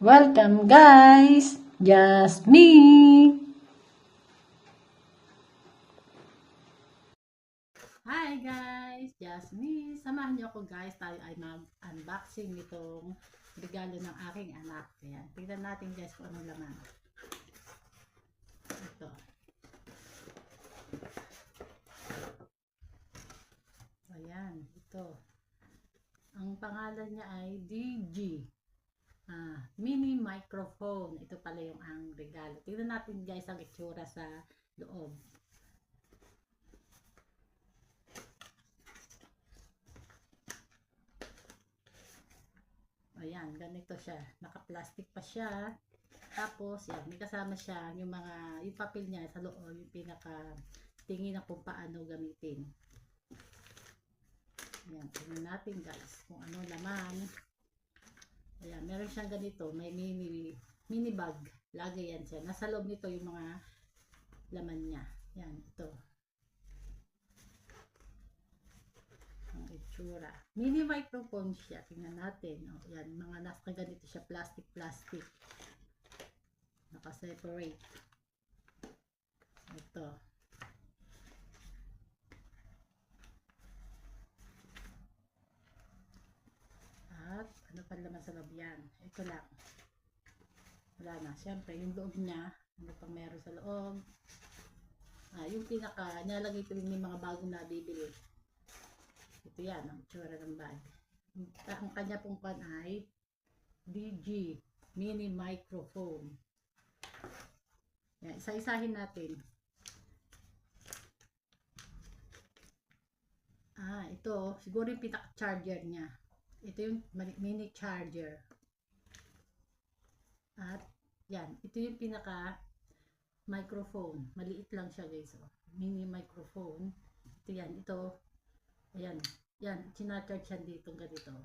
Welcome guys! Just me! Hi guys! Just me! Samahan niyo ako guys. Tayo ay mag-unboxing nitong regalo ng aking anak. Ayan. Tignan natin guys kung anong laman. Ito. Ayan. Ito. Ang pangalan niya ay DG. Mini microphone. Ito pala yung ang regalo. Tignan natin guys ang itsura sa loob. Ayan, ganito siya. Naka-plastic pa siya. Tapos, yan, may kasama siya yung papel niya sa loob, yung tingin na kung paano gamitin. Ayan, tingnan natin guys kung ano laman. Ayan, meron siyang ganito, may mini bag. Lagay yan siya. Nasa loob nito yung mga laman niya. Yan, ito. Ang itsura. Mini microphone siya. Tingnan natin. O, yan, mga nasa ganito siya. Plastic. Naka-separate. Ito. At, ano pa naman sa loob yan? Ito lang. Wala na. Siyempre, yung loob niya, ano pang meron sa loob. Yung nalagay ko rin yung mga bagong nabibili. Ito yan, ang tsura ng bag. Ang kanya pong pan ay DG Mini Microphone. Yan, isa-isahin natin. Ito, siguro yung pinaka-charger niya. Ito yung mini charger. At, yan, ito yung pinaka-microphone. Maliit lang siya guys. Mini microphone. Ito yan, ito. Ayan, yan, sinacharge siya dito, ganito.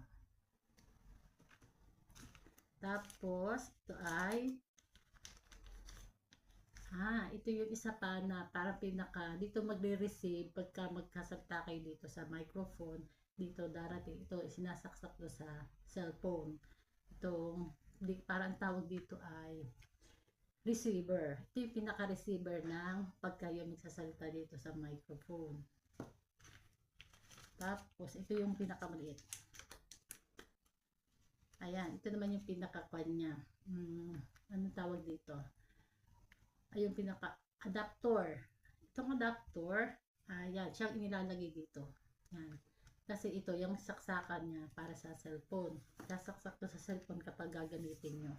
Tapos, ito ay, ito yung isa pa na parang dito magre-receive pagka magkasabta kayo dito sa microphone, dito darating, ito, sinasaksak do sa cellphone. Itong, parang tawag dito ay receiver. Ito yung pinaka-receiver ng pagka yung magsasalita dito sa microphone. Tapos, ito yung pinakamaliit. Ayan, ito naman yung pinaka-kwan niya. Anong tawag dito? Yung pinaka-adapter. Itong adapter, ayan, siyang inilalagay dito. Yan. Kasi ito, yung saksakan niya para sa cellphone. Sasaksak to sa cellphone kapag gagamitin nyo.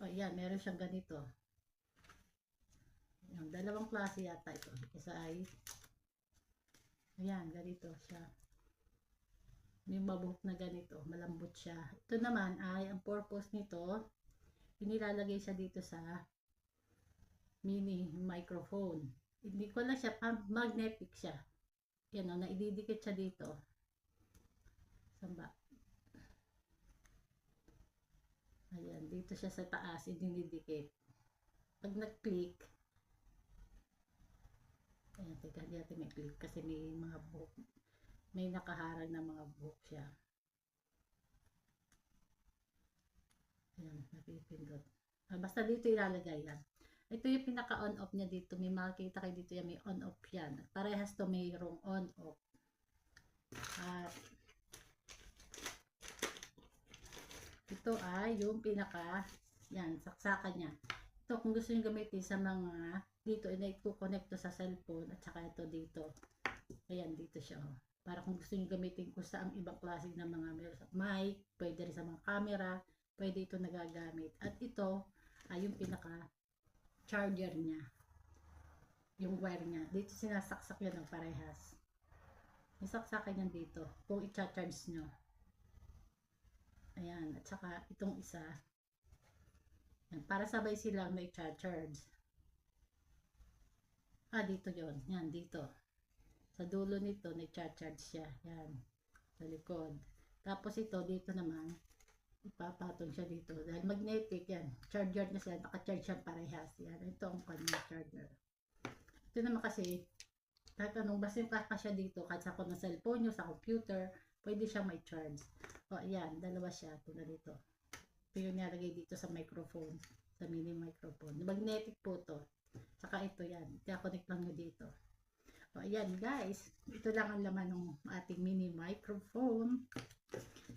Ayan, meron siyang ganito. Yung dalawang klase yata ito. Isa ay ayan, ganito siya. May mabuhok na ganito, malambot siya. Ito naman ay ang purpose nito, inilalagay siya dito sa mini microphone. Hindi ko lang siya, magnetic siya. Yan o, naididikit siya dito. Samba. Ayan, dito siya sa taas, idinidikit. Pag nag-click, ayan, teka, di natin may click kasi may mga buhok. May nakaharang na mga buhok siya. Ayan, napipindot. Basta dito ilalagay yan. Ito yung pinaka-on-off niya dito. May makikita kayo dito yan, may on-off yan. Parehas to mayroong on-off. At ito ay yung yan, saksakan niya. Ito, kung gusto nyo gamitin sa mga, dito, i-connect to sa cellphone, at saka ito dito. Ayan, dito siya. Para kung gusto nyo gamitin kung sa ang ibang klase ng mga mic, pwede rin sa mga camera, pwede ito nagagamit. At ito ay yung pinaka-charger niya. Yung wire niya. Dito sinasaksak yan ng parehas. Yung saksakan yan dito. Kung i-charge nyo. Ayan. At saka itong isa. Yan, para sabay silang may charge. Dito yon. Yan, dito. Sa dulo nito, nag-charge siya. Yan. Sa likod. Tapos ito, dito naman, ipapatong siya dito. Dahil magnetic yan. Charger na siya. Naka-charge siya parehas. Yan. Ito ang kanyang charger. Ito naman kasi, kahit anong, basta yung siya dito, kahit sa cellphone nyo, sa computer, pwede siyang may charge. O, ayan, dalawa siya. Tulad dito. Ito yung nilagay dito sa microphone, sa mini microphone. Magnetic po to. Saka ito yan. Kaya-connect lang nyo dito. O, ayan guys. Ito lang ang laman ng ating mini microphone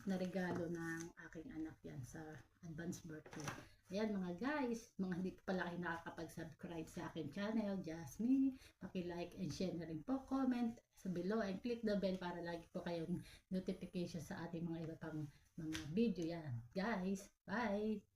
na regalo ng aking anak yan sa advance birthday. Ayan mga guys, mga hindi pa pala kayo nakakapag-subscribe sa akin channel, just me, paki-like and share na rin po, comment sa below and click the bell para lagi po kayong notification sa ating mga iba pang mga video yan. Guys, bye!